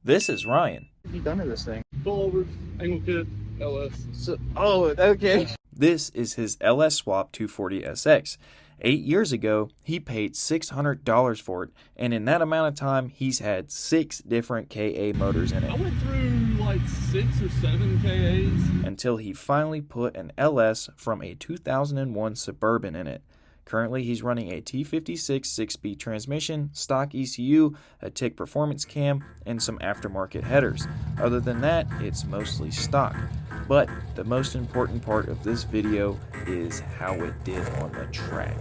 This is Ryan. What have you done to this thing? Full over, angle kit, LS. Okay. This is his LS Swap 240SX. 8 years ago, he paid $600 for it, and in that amount of time, he's had 6 different KA motors in I it, went through like 6 or 7 KAs. until he finally put an LS from a 2001 Suburban in it. Currently, he's running a T56 6-speed transmission, stock ECU, a TIC performance cam, and some aftermarket headers. Other than that, it's mostly stock. But the most important part of this video is how it did on the track.